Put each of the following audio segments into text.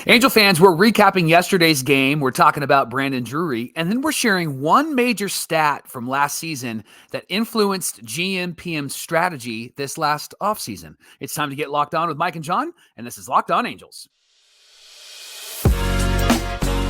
Angel fans, we're recapping yesterday's game. We're talking about Brandon Drury, and then we're sharing one major stat from last season that influenced GM/PM's strategy this last offseason. It's time to get locked on with Mike and John, and this is Locked On Angels.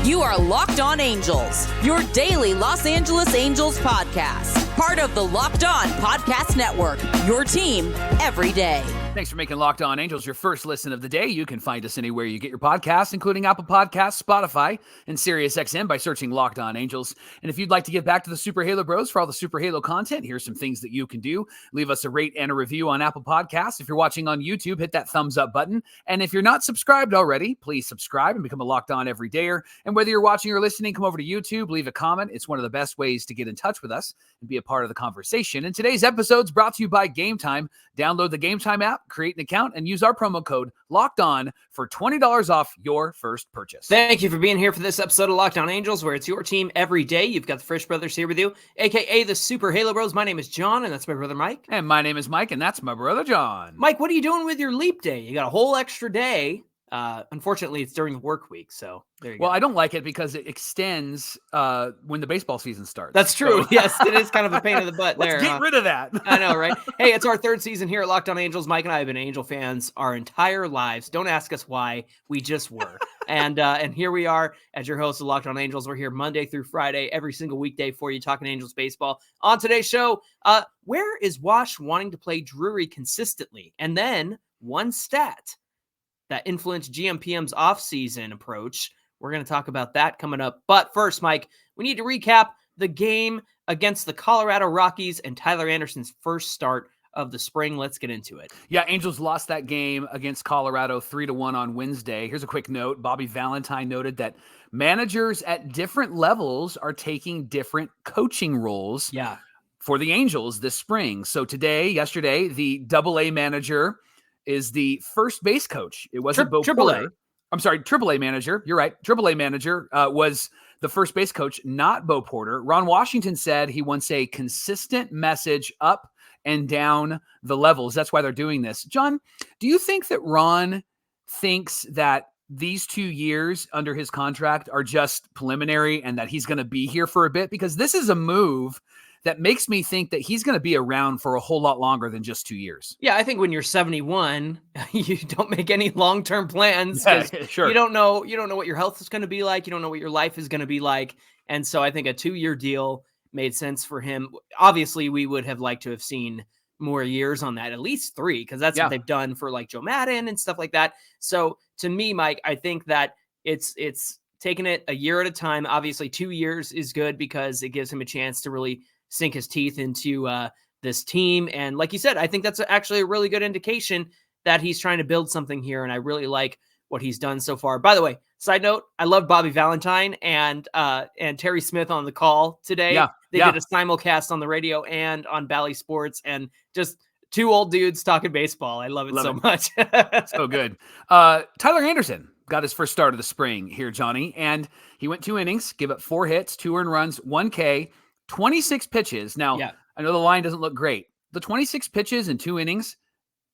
You are Locked On Angels, your daily Los Angeles Angels podcast. Part of the Locked On Podcast Network, your team every day. Thanks for making Locked On Angels your first listen of the day. You can find us anywhere you get your podcasts, including Apple Podcasts, Spotify, and SiriusXM by searching Locked On Angels. And if you'd like to give back to the Super Halo Bros for all the Super Halo content, here's some things that you can do. Leave us a rate and a review on Apple Podcasts. If you're watching on YouTube, hit that thumbs up button. And if you're not subscribed already, please subscribe and become a Locked On Everydayer. And whether you're watching or listening, come over to YouTube, leave a comment. It's one of the best ways to get in touch with us and be a part of the conversation. And today's episode is brought to you by Game Time. Download the Game Time app, create an account, and use our promo code Locked On for $20 off your first purchase. Thank you for being here for this episode of Locked On Angels, where it's your team every day. You've got the Frisch Brothers here with you, a.k.a. the Super Halo Bros. My name is John, and that's my brother Mike. And my name is Mike, and that's my brother John. Mike, what are you doing with your leap day? You got a whole extra day. Unfortunately, it's during the work week, so there you go. Well, I don't like it because it extends when the baseball season starts. That's true. So. Yes, it is kind of a pain in the butt there. Let's get rid of that. I know, right? Hey, it's our third season here at Locked On Angels. Mike and I have been Angel fans our entire lives. Don't ask us why. We just were. And here we are as your hosts of Locked On Angels. We're here Monday through Friday, every single weekday for you, talking Angels baseball. On today's show, where is Wash wanting to play Drury consistently? And then one stat that influenced GM/PM's offseason approach. We're going to talk about that coming up. But first, Mike, we need to recap the game against the Colorado Rockies and Tyler Anderson's first start of the spring. Let's get into it. Yeah, Angels lost that game against Colorado 3-1 on Wednesday. Here's a quick note. Bobby Valentine noted that managers at different levels are taking different coaching roles for the Angels this spring. So yesterday, the AA manager is the first base coach. It wasn't Bo Porter. I'm sorry, AAA manager. You're right. AAA manager was the first base coach, not Bo Porter. Ron Washington said he wants a consistent message up and down the levels. That's why they're doing this. John, do you think that Ron thinks that these 2 years under his contract are just preliminary and that he's going to be here for a bit? Because this is a move that makes me think that he's going to be around for a whole lot longer than just 2 years. Yeah, I think when you're 71, you don't make any long-term plans. Sure. You don't know what your health is going to be like. You don't know what your life is going to be like. And so I think a 2-year deal made sense for him. Obviously, we would have liked to have seen more years on that, at least 3, because that's what they've done for like Joe Madden and stuff like that. So to me, Mike, I think that it's taking it a year at a time. Obviously, 2 years is good because it gives him a chance to really sink his teeth into this team. And like you said, I think that's actually a really good indication that he's trying to build something here. And I really like what he's done so far. By the way, side note, I love Bobby Valentine and Terry Smith on the call today. They did a simulcast on the radio and on Bally Sports, and just 2 old dudes talking baseball. I love it so much. So good. Tyler Anderson got his first start of the spring here, Johnny, and he went 2 innings, gave up 4 hits, 2 earned runs, 1 K, 26 pitches. Now, I know the line doesn't look great. The 26 pitches in 2 innings,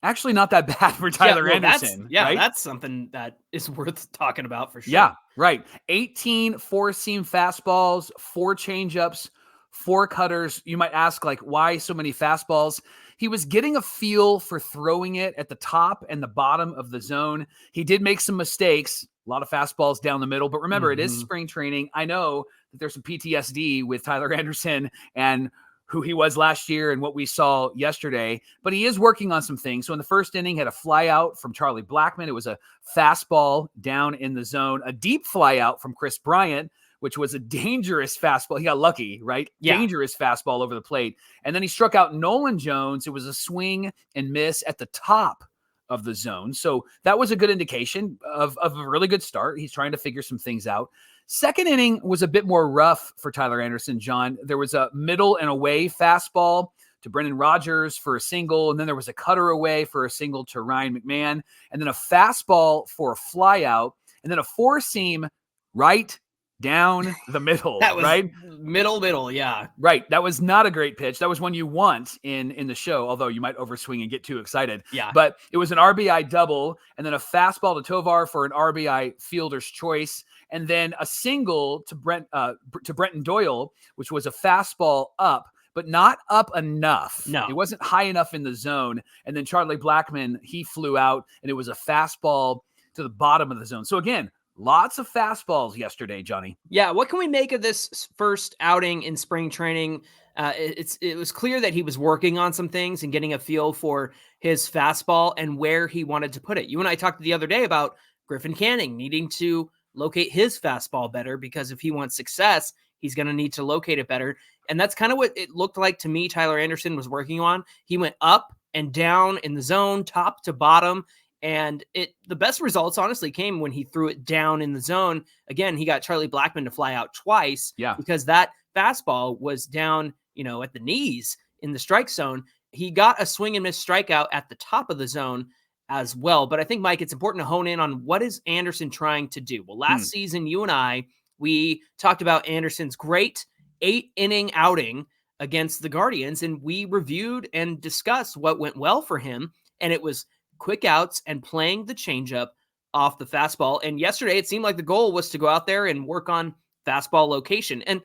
actually not that bad for Tyler Anderson. Right? That's something that is worth talking about for sure. Yeah, right. 18 four-seam fastballs, 4 changeups, 4 cutters. You might ask, like, why so many fastballs? He was getting a feel for throwing it at the top and the bottom of the zone. He did make some mistakes, a lot of fastballs down the middle, but remember, it is spring training. I know that there's some PTSD with Tyler Anderson and who he was last year and what we saw yesterday, but he is working on some things. So in the first inning, had a fly out from Charlie Blackmon. It was a fastball down in the zone, a deep fly out from Chris Bryant, which was a dangerous fastball. He got lucky, right? Yeah. Dangerous fastball over the plate. And then he struck out Nolan Jones. It was a swing and miss at the top of the zone. So that was a good indication of a really good start. He's trying to figure some things out. Second inning was a bit more rough for Tyler Anderson, John. There was a middle and away fastball to Brendan Rodgers for a single, and then there was a cutter away for a single to Ryan McMahon, and then a fastball for a flyout, and then a four-seam right down the middle, That was right? middle. Yeah. Right. That was not a great pitch. That was one you want in the show, although you might overswing and get too excited. Yeah. But it was an RBI double and then a fastball to Tovar for an RBI fielder's choice. And then a single to Brenton Doyle, which was a fastball up, but not up enough. No. It wasn't high enough in the zone. And then Charlie Blackmon, he flew out and it was a fastball to the bottom of the zone. So again, lots of fastballs yesterday, Johnny. Yeah, what can we make of this first outing in spring training? It was clear that he was working on some things and getting a feel for his fastball and where he wanted to put it. You and I talked the other day about Griffin Canning needing to locate his fastball better because if he wants success, he's going to need to locate it better. And that's kind of what it looked like to me Tyler Anderson was working on. He went up and down in the zone, top to bottom. And the best results, honestly, came when he threw it down in the zone. Again, he got Charlie Blackmon to fly out twice because that fastball was down, at the knees in the strike zone. He got a swing and miss strikeout at the top of the zone as well. But I think, Mike, it's important to hone in on what is Anderson trying to do. Well, last season, you and I, we talked about Anderson's great 8-inning outing against the Guardians, and we reviewed and discussed what went well for him. And it was quick outs and playing the changeup off the fastball. And yesterday, it seemed like the goal was to go out there and work on fastball location. And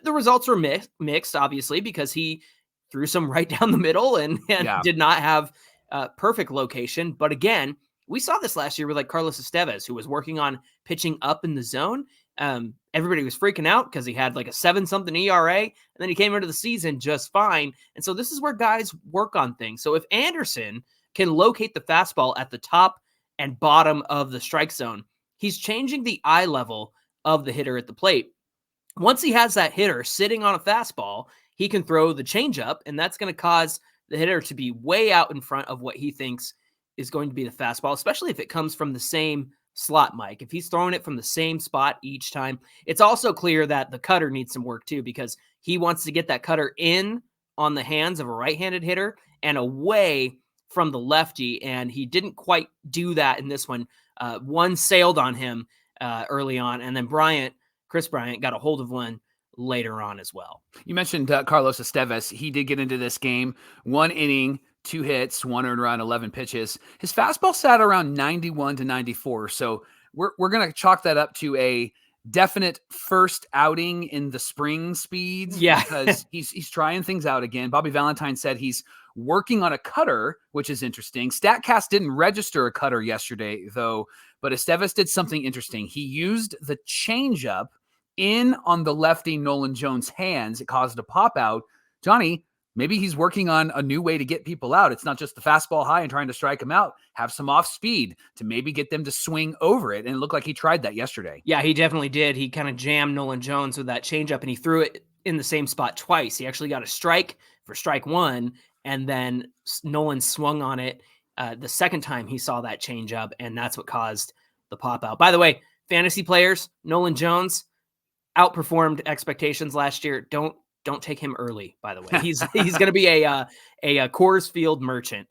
the results were mixed, obviously, because he threw some right down the middle and did not have perfect location. But again, we saw this last year with like Carlos Estevez, who was working on pitching up in the zone. Everybody was freaking out because he had like a 7-something ERA, and then he came into the season just fine. And so this is where guys work on things. So if Anderson can locate the fastball at the top and bottom of the strike zone, he's changing the eye level of the hitter at the plate. Once he has that hitter sitting on a fastball, he can throw the changeup, and that's going to cause the hitter to be way out in front of what he thinks is going to be the fastball, especially if it comes from the same slot, Mike. If he's throwing it from the same spot each time, it's also clear that the cutter needs some work too, because he wants to get that cutter in on the hands of a right-handed hitter and away from the lefty, and he didn't quite do that in this one. One sailed on him early on, and then Chris Bryant got a hold of one later on as well. You mentioned Carlos Estevez. He did get into this game, 1 inning, 2 hits, 1 earned run, 11 pitches. His fastball sat around 91 to 94, so we're going to chalk that up to a definite first outing in the spring speeds. Yeah. Because he's trying things out again. Bobby Valentine said he's working on a cutter, which is interesting. StatCast didn't register a cutter yesterday, though, but Estevez did something interesting. He used the changeup in on the lefty Nolan Jones' hands. It caused a pop out. Johnny, maybe he's working on a new way to get people out. It's not just the fastball high and trying to strike them out. Have some off speed to maybe get them to swing over it. And it looked like he tried that yesterday. Yeah, he definitely did. He kind of jammed Nolan Jones with that changeup, and he threw it in the same spot twice. He actually got a strike for strike one, and then Nolan swung on it the second time he saw that changeup, and that's what caused the pop out. By the way, fantasy players, Nolan Jones outperformed expectations last year. Don't take him early, by the way. He's going to be a Coors Field merchant,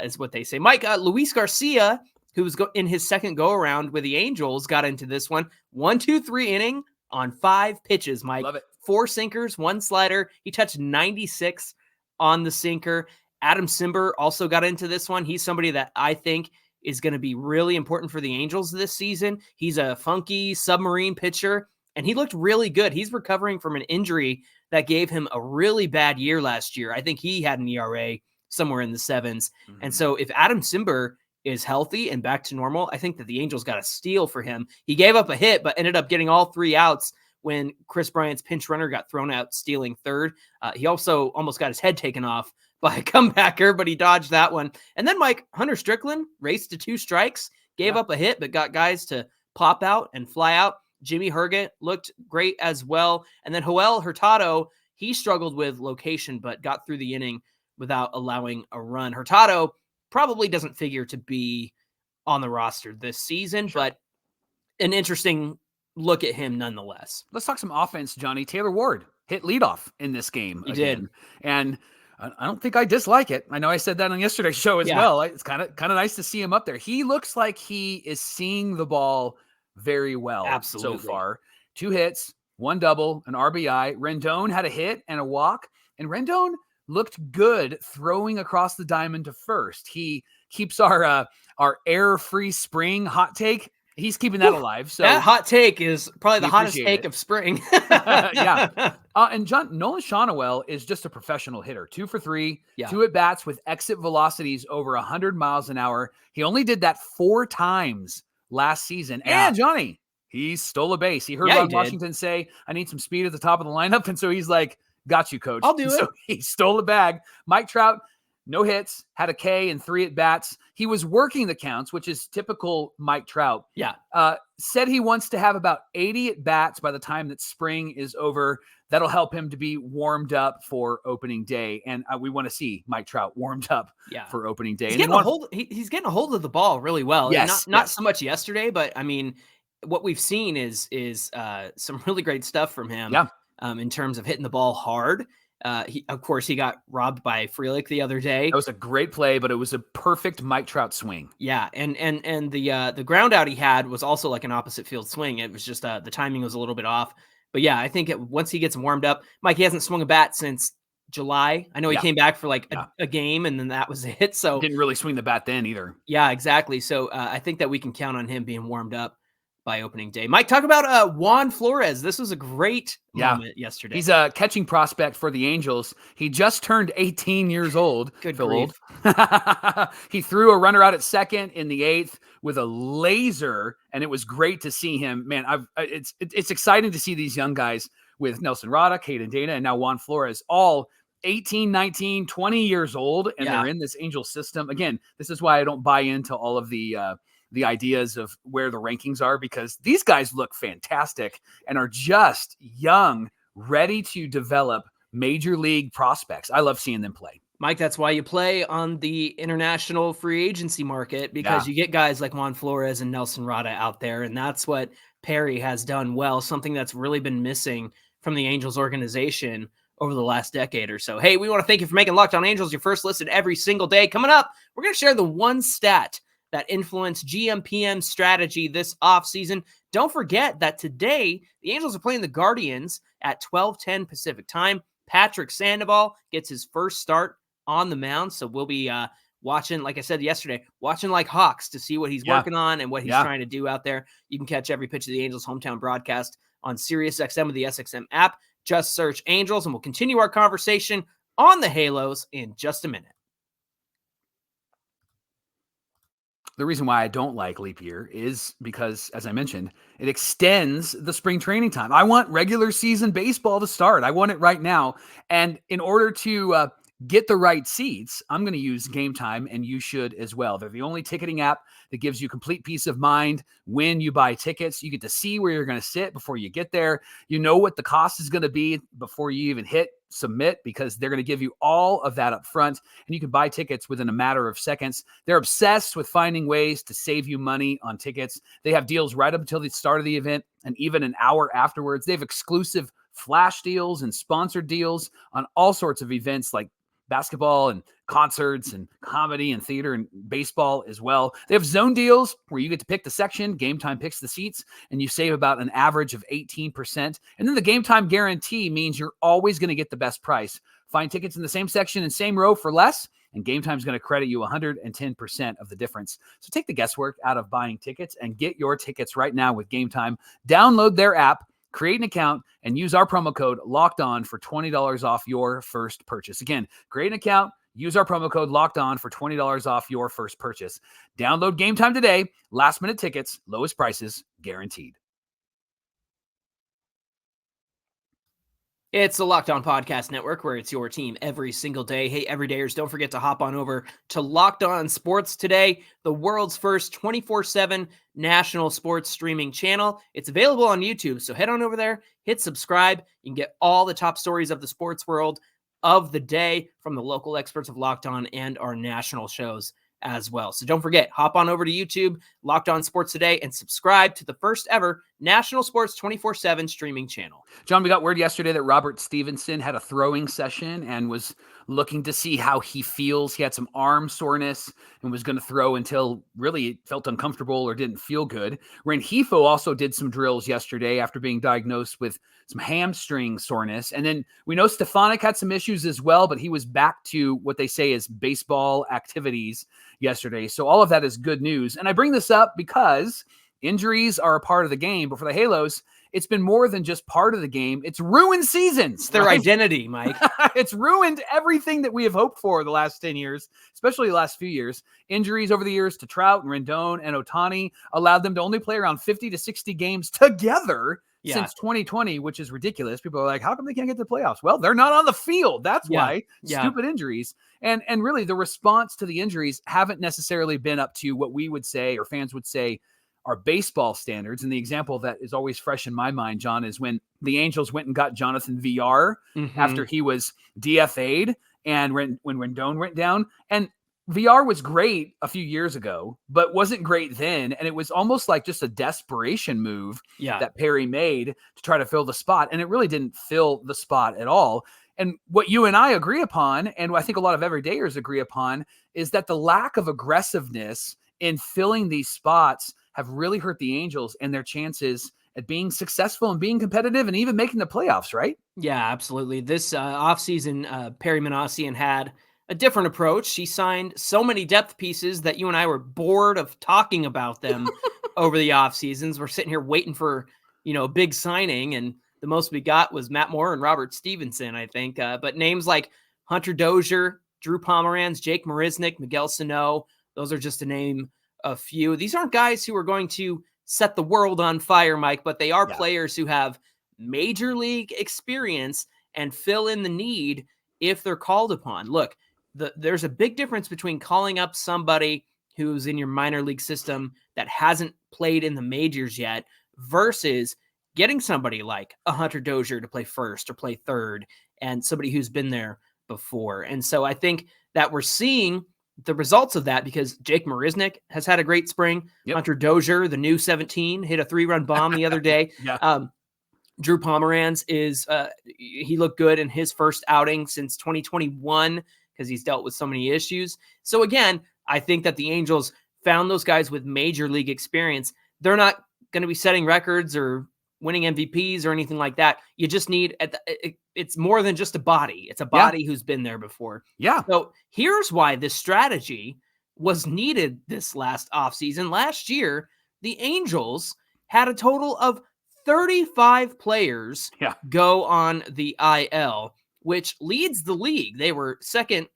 is what they say. Mike, Luis Garcia, who was in his second go-around with the Angels, got into this one. 1-2-3 inning on 5 pitches, Mike. Love it. 4 sinkers, 1 slider. He touched 96 on the sinker. Adam Simber also got into this one. He's somebody that I think is going to be really important for the Angels this season. He's a funky submarine pitcher, and he looked really good. He's recovering from an injury that gave him a really bad year last year. I think he had an ERA somewhere in the 7s. Mm-hmm. And so if Adam Simber is healthy and back to normal, I think that the Angels got a steal for him. He gave up a hit, but ended up getting all 3 outs when Chris Bryant's pinch runner got thrown out, stealing third. He also almost got his head taken off by a comebacker, but he dodged that one. And then Mike, Hunter Strickland raced to 2 strikes, gave up a hit, but got guys to pop out and fly out. Jimmy Herget looked great as well. And then Joel Hurtado, he struggled with location, but got through the inning without allowing a run. Hurtado probably doesn't figure to be on the roster this season, but an interesting look at him nonetheless. Let's talk some offense, Johnny. Taylor Ward hit leadoff in this game. He did. And I don't think I dislike it. I know I said that on yesterday's show as well. It's kind of nice to see him up there. He looks like he is seeing the ball very well so far. 2 hits, 1 double, an RBI. Rendon had a hit and a walk, and Rendon looked good throwing across the diamond to first. He keeps our air-free spring hot take. He's keeping that alive. So that hot take is probably the hottest take it. of spring. Yeah. And Nolan Shonowell is just a professional hitter. 2 for 3, 2 at bats with exit velocities over 100 miles an hour. He only did that 4 times last season. Yeah. And Johnny, he stole a base. He heard Ron Washington say, I need some speed at the top of the lineup. And so he's like, got you, coach. I'll do it. So he stole a bag. Mike Trout, no hits, had a K and 3 at bats. He was working the counts, which is typical Mike Trout. Yeah. Said he wants to have about 80 at bats by the time that spring is over. That'll help him to be warmed up for opening day. And we want to see Mike Trout warmed up for opening day. He's getting a hold of the ball really well. Yes. Not so much yesterday, but I mean, what we've seen is some really great stuff from him. Yeah. In terms of hitting the ball hard. Of course, he got robbed by Frelick the other day. That was a great play, but it was a perfect Mike Trout swing. Yeah, and the ground out he had was also like an opposite field swing. It was just the timing was a little bit off. But yeah, I think once he gets warmed up, Mike, he hasn't swung a bat since July. I know he came back for like a game, and then that was it. So didn't really swing the bat then either. Yeah, exactly. So I think that we can count on him being warmed up by opening day. Mike, talk about Juan Flores. This was a great moment yesterday. He's a catching prospect for the Angels. He just turned 18 years old. Good grief. He threw a runner out at second in the 8th with a laser, and it was great to see him. Man, it's exciting to see these young guys with Nelson Rada, Caden Dana, and now Juan Flores, all 18, 19, 20 years old, and they're in this Angel system. Again, this is why I don't buy into all of the ideas of where the rankings are, because these guys look fantastic and are just young, ready to develop major league prospects. I love seeing them play. Mike, that's why you play on the international free agency market, because you get guys like Juan Flores and Nelson Rada out there. And that's what Perry has done well, something that's really been missing from the Angels organization over the last decade or so. Hey, we want to thank you for making Locked On Angels your first listen every single day. Coming up, we're going to share the one stat that influenced GMPM strategy this offseason. Don't forget that today, the Angels are playing the Guardians at 12:10 Pacific time. Patrick Sandoval gets his first start on the mound, so we'll be watching, like I said yesterday, watching like hawks to see what he's working on and what he's trying to do out there. You can catch every pitch of the Angels hometown broadcast on SiriusXM with the SXM app. Just search Angels, and we'll continue our conversation on the Halos in just a minute. The reason why I don't like leap year is because, as I mentioned, it extends the spring training time. I want regular season baseball to start. I want it right now. And in order to get the right seats, I'm going to use Game Time, and you should as well. They're the only ticketing app that gives you complete peace of mind when you buy tickets. You get to see where you're going to sit before you get there. You know what the cost is going to be before you even hit submit, because they're going to give you all of that up front, and you can buy tickets within a matter of seconds. They're obsessed with finding ways to save you money on tickets. They have deals right up until the start of the event and even an hour afterwards. They have exclusive flash deals and sponsored deals on all sorts of events like basketball and concerts and comedy and theater and baseball as well. They have zone deals where you get to pick the section, Game Time picks the seats, and you save about an average of 18%. And then the Game Time guarantee means you're always going to get the best price. Find tickets in the same section and same row for less, and Game Time is going to credit you 110% of the difference. So take the guesswork out of buying tickets and get your tickets right now with Game Time. Download their app, create an account, and use our promo code Locked On for $20 off your first purchase. Again, create an account, use our promo code Locked On for $20 off your first purchase. Download Game Time today. Last minute tickets, lowest prices guaranteed. It's the Locked On Podcast Network, where it's your team every single day. Hey, everydayers, don't forget to hop on over to Locked On Sports Today, the world's first 24/7 national sports streaming channel. It's available on YouTube, so head on over there, hit subscribe. You can get all the top stories of the sports world of the day from the local experts of Locked On and our national shows as well. So don't forget, hop on over to YouTube, Locked On Sports Today, and subscribe to the first ever national sports 24/7 streaming channel. John, we got word yesterday that Robert Stevenson had a throwing session and was looking to see how he feels. He had some arm soreness and was going to throw until really it felt uncomfortable or didn't feel good. Rengifo also did some drills yesterday after being diagnosed with some hamstring soreness. And then we know Stefanik had some issues as well, but he was back to what they say is baseball activities yesterday. So all of that is good news. And I bring this up because injuries are a part of the game, but for the Halos, it's been more than just part of the game. It's ruined seasons. It's their identity, Mike. It's ruined everything that we have hoped for the last 10 years, especially the last few years. Injuries over the years to Trout and Rendon and Ohtani allowed them to only play around 50 to 60 games together since 2020, which is ridiculous. People are like, how come they can't get to the playoffs? Well, they're not on the field. That's why. Stupid injuries. And really the response to the injuries haven't necessarily been up to what we would say or fans would say are baseball standards. And the example that is always fresh in my mind, John, is when the Angels went and got Jonathan VR after he was DFA'd and when Rendon went down. And VR was great a few years ago, but wasn't great then. And it was almost like just a desperation move that Perry made to try to fill the spot. And it really didn't fill the spot at all. And what you and I agree upon, and I think a lot of everydayers agree upon, is that the lack of aggressiveness in filling these spots have really hurt the Angels and their chances at being successful and being competitive and even making the playoffs, right? Yeah, absolutely. This offseason, Perry Minasian had a different approach. He signed so many depth pieces that you and I were bored of talking about them over the offseasons. We're sitting here waiting for, a big signing, and the most we got was Matt Moore and Robert Stevenson, I think. But names like Hunter Dozier, Drew Pomeranz, Jake Marisnick, Miguel Sano, those are just to name a few. These aren't guys who are going to set the world on fire, Mike, but they are players who have major league experience and fill in the need if they're called upon. Look, there's a big difference between calling up somebody who's in your minor league system that hasn't played in the majors yet versus getting somebody like a Hunter Dozier to play first or play third and somebody who's been there before. And so I think that we're seeing the results of that because Jake Marisnick has had a great spring. Hunter Dozier, the new 17, hit a 3-run bomb the other day. Drew Pomeranz he looked good in his first outing since 2021 because he's dealt with so many issues. So again, I think that the Angels found those guys with major league experience. They're not going to be setting records or winning MVPs or anything like that. You just need, it's more than just a body. It's a body who's been there before. So here's why this strategy was needed this last offseason. Last year, the Angels had a total of 35 players go on the IL, which leads the league. They were second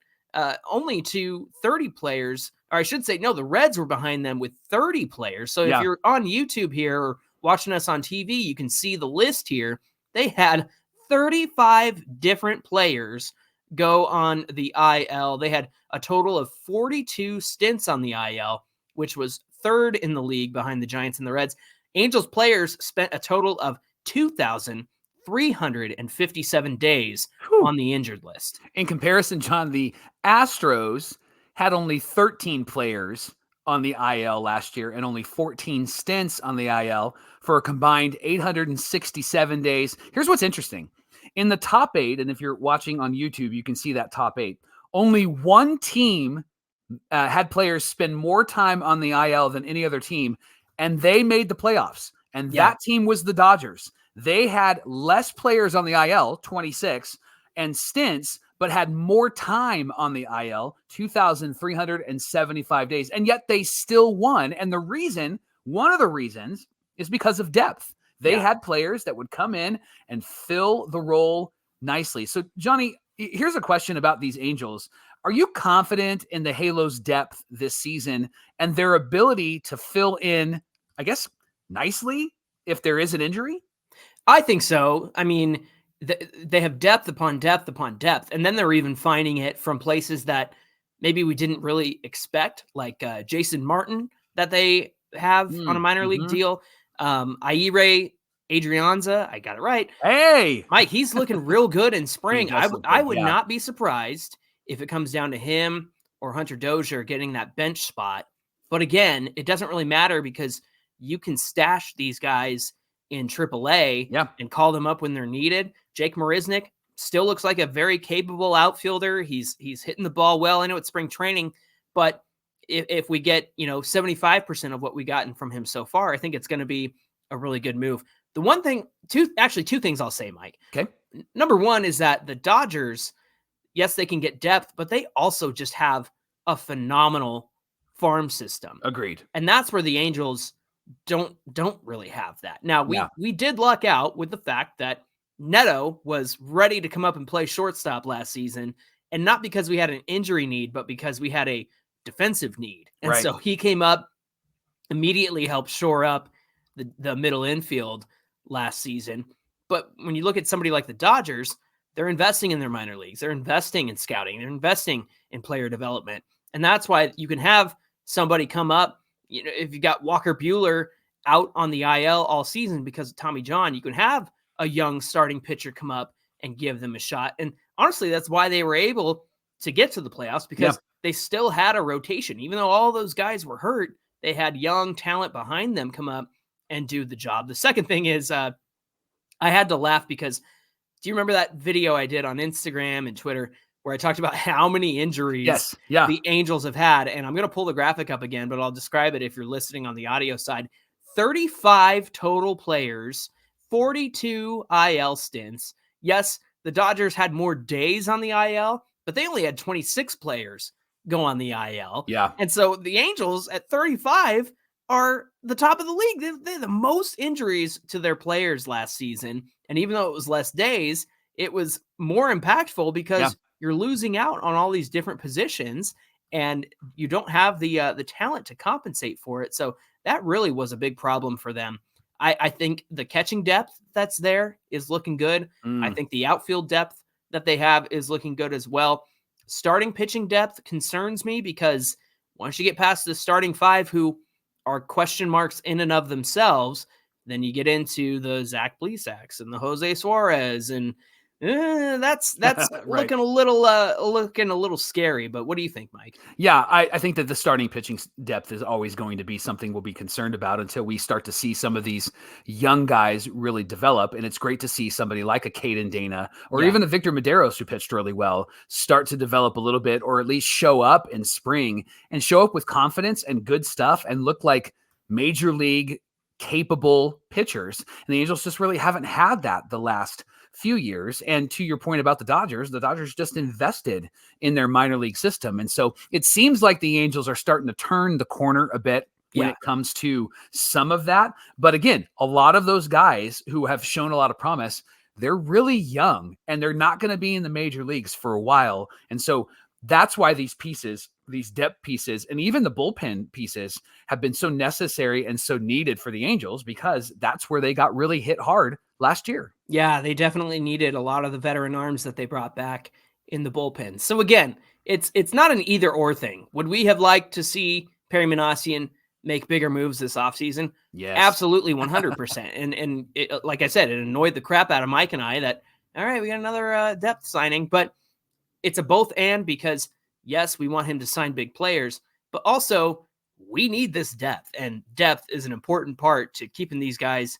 only to 30 players, or I should say, no, the Reds were behind them with 30 players. So if you're on YouTube here or watching us on TV, you can see the list here. They had 35 different players go on the IL. They had a total of 42 stints on the IL, which was third in the league behind the Giants and the Reds. Angels players spent a total of 2,357 days on the injured list. In comparison, John, the Astros had only 13 players on the IL last year and only 14 stints on the IL for a combined 867 days. Here's what's interesting. In the top 8, and if you're watching on YouTube, you can see that top 8, only one team had players spend more time on the IL than any other team, and they made the playoffs. And that team was the Dodgers. They had less players on the IL, 26, and stints, but had more time on the IL, 2,375 days. And yet they still won. And the reason, one of the reasons, is because of depth. They had players that would come in and fill the role nicely. So, Johnny, here's a question about these Angels. Are you confident in the Halos' depth this season and their ability to fill in, I guess, nicely if there is an injury? I think so. I mean, they have depth upon depth upon depth, and then they're even finding it from places that maybe we didn't really expect, like Jason Martin that they have on a minor league deal. Aire Adrianza, I got it right. Hey, Mike, he's looking real good in spring. I would not be surprised if it comes down to him or Hunter Dozier getting that bench spot. But again, it doesn't really matter because you can stash these guys in AAA and call them up when they're needed. Jake Marisnick still looks like a very capable outfielder. He's hitting the ball well. I know it's spring training, but if we get, 75% of what we gotten from him so far, I think it's going to be a really good move. The one thing, two things I'll say, Mike. Okay. Number one is that the Dodgers, yes, they can get depth, but they also just have a phenomenal farm system. Agreed. And that's where the Angels don't really have that. Now, we did luck out with the fact that Neto was ready to come up and play shortstop last season, and not because we had an injury need, but because we had a defensive need. And so he came up, immediately helped shore up the middle infield last season. But when you look at somebody like the Dodgers, they're investing in their minor leagues. They're investing in scouting. They're investing in player development. And that's why you can have somebody come up, if you got Walker Buehler out on the IL all season because of Tommy John, you can have a young starting pitcher come up and give them a shot. And honestly, that's why they were able to get to the playoffs, because they still had a rotation. Even though all those guys were hurt, they had young talent behind them come up and do the job. The second thing is I had to laugh because do you remember that video I did on Instagram and Twitter where I talked about how many injuries the Angels have had? And I'm going to pull the graphic up again, but I'll describe it if you're listening on the audio side. 35 total players, 42 IL stints. Yes, the Dodgers had more days on the IL, but they only had 26 players go on the IL. Yeah. And so the Angels at 35 are the top of the league. They had the most injuries to their players last season. And even though it was less days, it was more impactful because you're losing out on all these different positions and you don't have the talent to compensate for it. So that really was a big problem for them. I think the catching depth that's there is looking good. I think the outfield depth that they have is looking good as well. Starting pitching depth concerns me because once you get past the starting five who are question marks in and of themselves, then you get into the Zach Plesacs and the Jose Suarez, and that's right. looking a little scary. But what do you think, Mike? Yeah, I think that the starting pitching depth is always going to be something we'll be concerned about until we start to see some of these young guys really develop. And it's great to see somebody like a Caden Dana or even a Victor Medeiros, who pitched really well, start to develop a little bit, or at least show up in spring and show up with confidence and good stuff and look like major league capable pitchers. And the Angels just really haven't had that the last few years. And to your point about the Dodgers just invested in their minor league system. And so it seems like the Angels are starting to turn the corner a bit when it comes to some of that. But again, a lot of those guys who have shown a lot of promise, they're really young and they're not going to be in the major leagues for a while. And so that's why these pieces, these depth pieces, and even the bullpen pieces have been so necessary and so needed for the Angels, because that's where they got really hit hard last year. Yeah, they definitely needed a lot of the veteran arms that they brought back in the bullpen. So again, it's not an either or thing. Would we have liked to see Perry Minasian make bigger moves this offseason? Yes. Absolutely, 100%. And it, like I said, it annoyed the crap out of Mike and I that, all right, we got another depth signing, but it's a both and, because yes, we want him to sign big players, but also we need this depth, and depth is an important part to keeping these guys,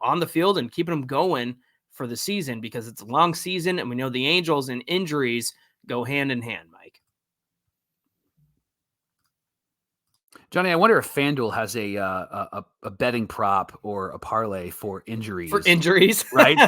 on the field and keeping them going for the season, because it's a long season and we know the Angels and injuries go hand in hand, Mike. Johnny, I wonder if FanDuel has a betting prop or a parlay for injuries. For injuries, right?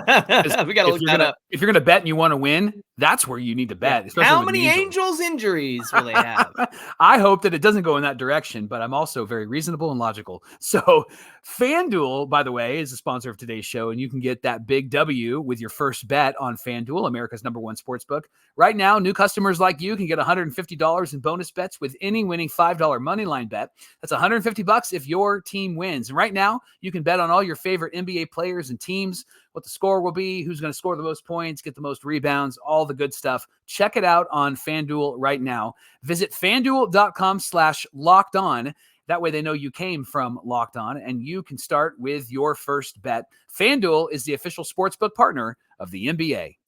We got to look that up. If you're going to bet and you want to win, that's where you need to bet. How many Angels injuries will they have? I hope that it doesn't go in that direction, but I'm also very reasonable and logical. So FanDuel, by the way, is a sponsor of today's show, and you can get that big W with your first bet on FanDuel, America's #1 sportsbook. Right now, new customers like you can get $150 in bonus bets with any winning $5 moneyline bet. That's $150 if your team wins. And right now, you can bet on all your favorite NBA players and teams, what the score will be, who's going to score the most points, get the most rebounds, all the good stuff. Check it out on FanDuel right now. Visit FanDuel.com/lockedon. That way they know you came from Locked On, and you can start with your first bet. FanDuel is the official sportsbook partner of the NBA.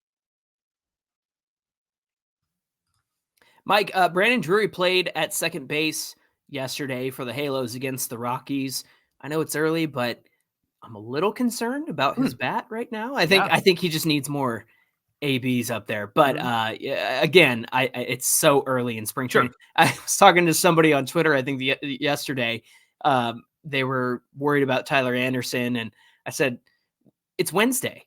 Mike, Brandon Drury played at second base yesterday for the Halos against the Rockies. I know it's early, but I'm a little concerned about his bat right now. I Yeah. think he just needs more ABs up there. But yeah, again, it's so early in spring Sure. training. I was talking to somebody on Twitter, I think yesterday. They were worried about Tyler Anderson, and I said, it's Wednesday.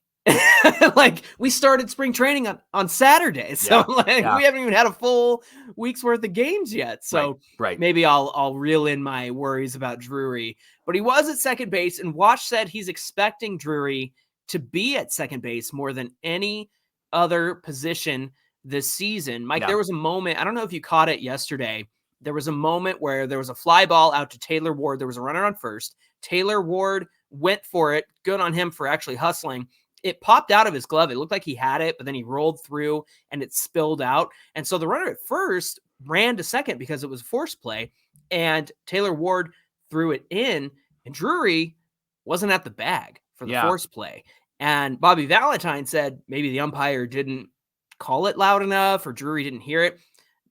Like, we started spring training on Saturday. So we haven't even had a full week's worth of games yet. So right. maybe I'll reel in my worries about Drury. But he was at second base, and Wash said he's expecting Drury to be at second base more than any other position this season. Mike, there was a moment, I don't know if you caught it yesterday. There was a moment where there was a fly ball out to Taylor Ward. There was a runner on first. Taylor Ward went for it. Good on him for actually hustling. It popped out of his glove. It looked like he had it, but then he rolled through and it spilled out. And so the runner at first ran to second because it was a force play, and Taylor Ward threw it in, and Drury wasn't at the bag for the force play. And Bobby Valentine said maybe the umpire didn't call it loud enough or Drury didn't hear it.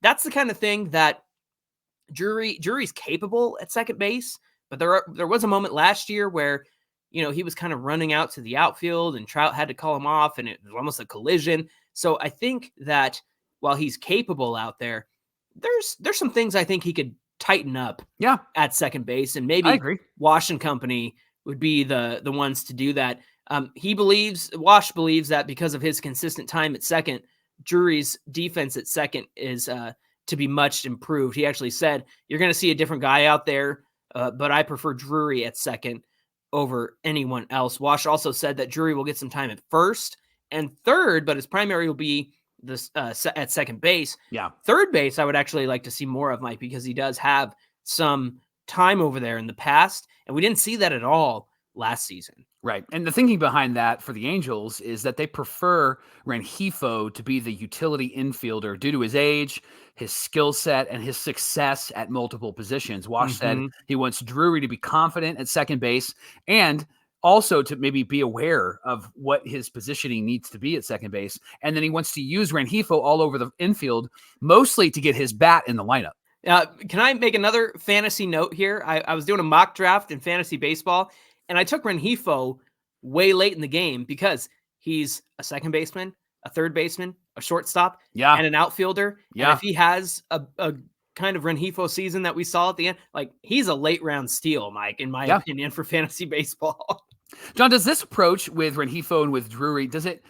That's the kind of thing that Drury's capable at second base, but there was a moment last year where, you know, he was kind of running out to the outfield and Trout had to call him off, and it was almost a collision. So I think that while he's capable out there, there's some things I think he could tighten up at second base, and maybe I agree. Wash and company would be the ones to do that. Wash believes that because of his consistent time at second, Drury's defense at second is to be much improved. He actually said, you're going to see a different guy out there, but I prefer Drury at second over anyone else. Wash also said that Drury will get some time at first and third, but his primary will be this at second base. Third base, I would actually like to see more of, Mike, because he does have some time over there in the past, and we didn't see that at all last season. Right. And the thinking behind that for the Angels is that they prefer Rengifo to be the utility infielder due to his age, his skill set, and his success at multiple positions. Wash said he wants Drury to be confident at second base and also to maybe be aware of what his positioning needs to be at second base. And then he wants to use Rengifo all over the infield, mostly to get his bat in the lineup. Can I make another fantasy note here? I was doing a mock draft in fantasy baseball, and I took Rengifo way late in the game because he's a second baseman, a third baseman, a shortstop, and an outfielder. And if he has a kind of Rengifo season that we saw at the end, like, he's a late round steal, Mike, in my opinion, for fantasy baseball. John, does this approach with Rengifo and with Drury, does it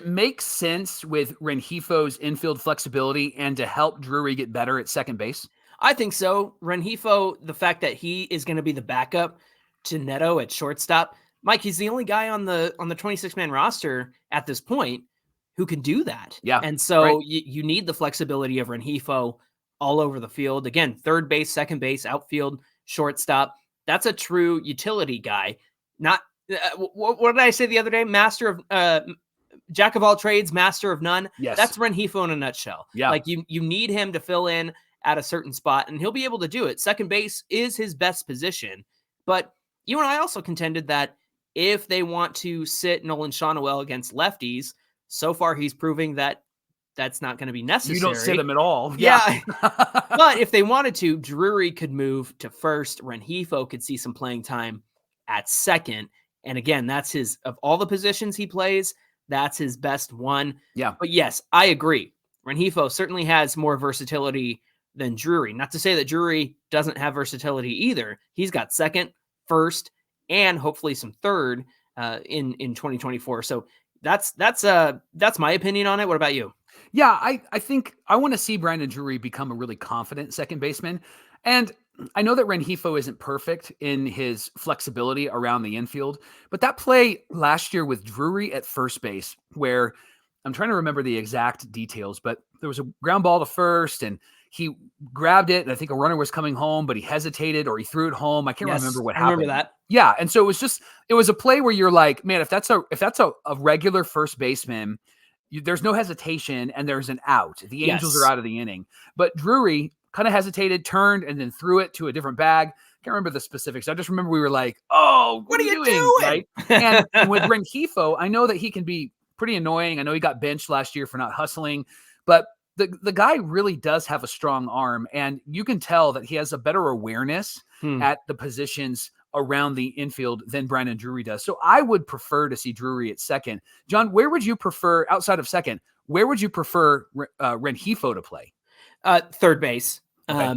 make sense with Rengifo's infield flexibility and to help Drury get better at second base? I think so. Rengifo, the fact that he is going to be the backup to Neto at shortstop, Mike, he's the only guy on the 26-man roster at this point who can do that. And so you need the flexibility of Rengifo all over the field. Again, third base, second base, outfield, shortstop. That's a true utility guy. Not what did I say the other day? Master of jack of all trades, master of none. Yes. That's Rengifo in a nutshell. Like, you need him to fill in at a certain spot, and he'll be able to do it. Second base is his best position. But you and I also contended that if they want to sit Nolan Shawnoel against lefties, so far he's proving that that's not going to be necessary. You don't sit him at all. But if they wanted to, Drury could move to first. Rengifo could see some playing time at second. And again, that's his, of all the positions he plays, that's his best one. But yes, I agree. Rengifo certainly has more versatility than Drury. Not to say that Drury doesn't have versatility either. He's got second, first, and hopefully some third in 2024. So that's my opinion on it. What about you? Yeah, I think I want to see Brandon Drury become a really confident second baseman. And I know that Rengifo isn't perfect in his flexibility around the infield, but that play last year with Drury at first base, where I'm trying to remember the exact details, but there was a ground ball to first and he grabbed it, and I think a runner was coming home, but he hesitated or he threw it home. I can't remember what happened. I remember that. Yeah, and so it was a play where you're like, man, if that's a regular first baseman, there's no hesitation and there's an out. The Angels are out of the inning. But Drury kind of hesitated, turned, and then threw it to a different bag. Can't remember the specifics. I just remember we were like, oh, what are you doing? Right? And with Rengifo, I know that he can be pretty annoying. I know he got benched last year for not hustling, but the guy really does have a strong arm, and you can tell that he has a better awareness at the positions around the infield than Brandon Drury does. So I would prefer to see Drury at second. John, where would you prefer, outside of second, where would you prefer Rengifo to play? Third base. Okay.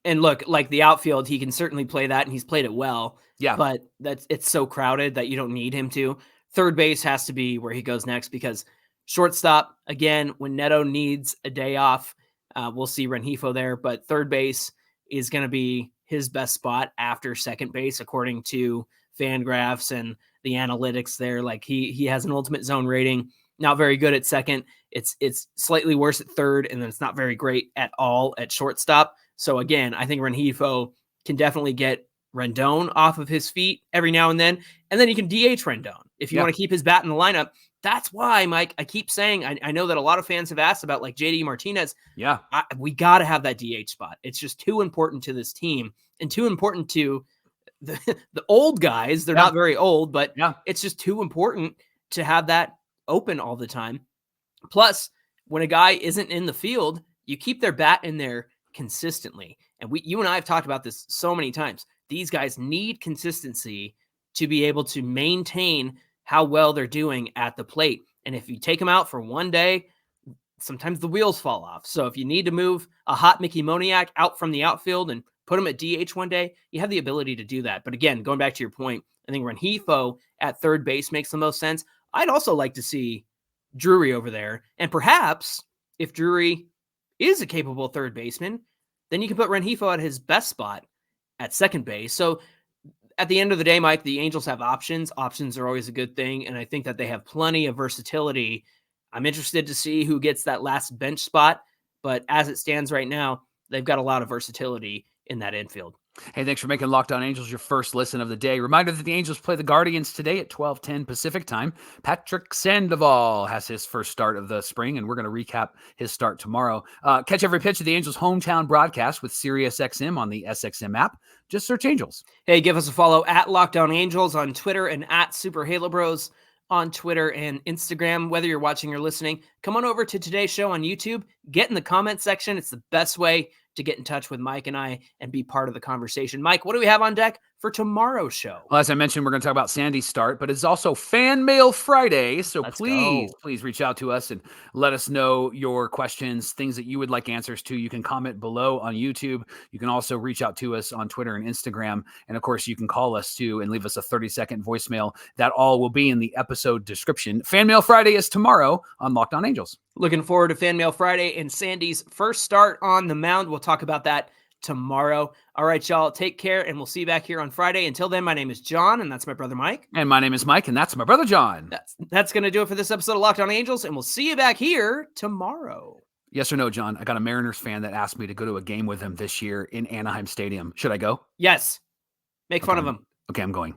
And look, like the outfield, he can certainly play that, and he's played it well. Yeah. But it's so crowded that you don't need him to. Third base has to be where he goes next, because shortstop, again, when Neto needs a day off, we'll see Rengifo there. But third base is going to be his best spot after second base, according to Fangraphs and the analytics there. Like he has an ultimate zone rating, not very good at second. It's slightly worse at third, and then it's not very great at all at shortstop. So again, I think Rengifo can definitely get Rendon off of his feet every now and then you can DH Rendon if you want to keep his bat in the lineup. That's why, Mike, I keep saying, I know that a lot of fans have asked about like JD Martinez. Yeah. We got to have that DH spot. It's just too important to this team and too important to the old guys. They're not very old, but it's just too important to have that open all the time. Plus, when a guy isn't in the field, you keep their bat in there consistently. And you and I have talked about this so many times. These guys need consistency to be able to maintain how well they're doing at the plate. And if you take them out for one day, sometimes the wheels fall off. So if you need to move a hot Mickey Moniak out from the outfield and put him at DH one day, you have the ability to do that. But again, going back to your point, I think Rengifo at third base makes the most sense. I'd also like to see Drury over there. And perhaps if Drury is a capable third baseman, then you can put Rengifo at his best spot at second base. So at the end of the day, Mike, the Angels have options. Options are always a good thing, and I think that they have plenty of versatility. I'm interested to see who gets that last bench spot, but as it stands right now, they've got a lot of versatility in that infield. Hey, thanks for making Locked On Angels your first listen of the day. Reminder that the Angels play the Guardians today at 12:10 Pacific time. Patrick Sandoval has his first start of the spring, and we're going to recap his start tomorrow. Catch every pitch of the Angels' hometown broadcast with SiriusXM on the SXM app. Just search Angels. Hey, give us a follow at Locked On Angels on Twitter and at Super Halo Bros on Twitter and Instagram. Whether you're watching or listening, come on over to today's show on YouTube. Get in the comment section. It's the best way to get in touch with Mike and I and be part of the conversation. Mike, what do we have on deck for tomorrow's show? Well, as I mentioned, we're going to talk about Sandy's start, but it's also Fan Mail Friday. So please reach out to us and let us know your questions, things that you would like answers to. You can comment below on YouTube. You can also reach out to us on Twitter and Instagram. And of course, you can call us too and leave us a 30-second voicemail. That all will be in the episode description. Fan Mail Friday is tomorrow on Locked On Angels. Looking forward to Fan Mail Friday and Sandy's first start on the mound. We'll talk about that tomorrow. All right, y'all, take care, and we'll see you back here on Friday. Until then, my name is John, and that's my brother Mike. And my name is Mike, and that's my brother John. That's going to do it for this episode of Locked On Angels, and we'll see you back here tomorrow. Yes or no, John? I got a Mariners fan that asked me to go to a game with him this year in Anaheim Stadium. Should I go? Yes. Make fun of him. Okay, I'm going.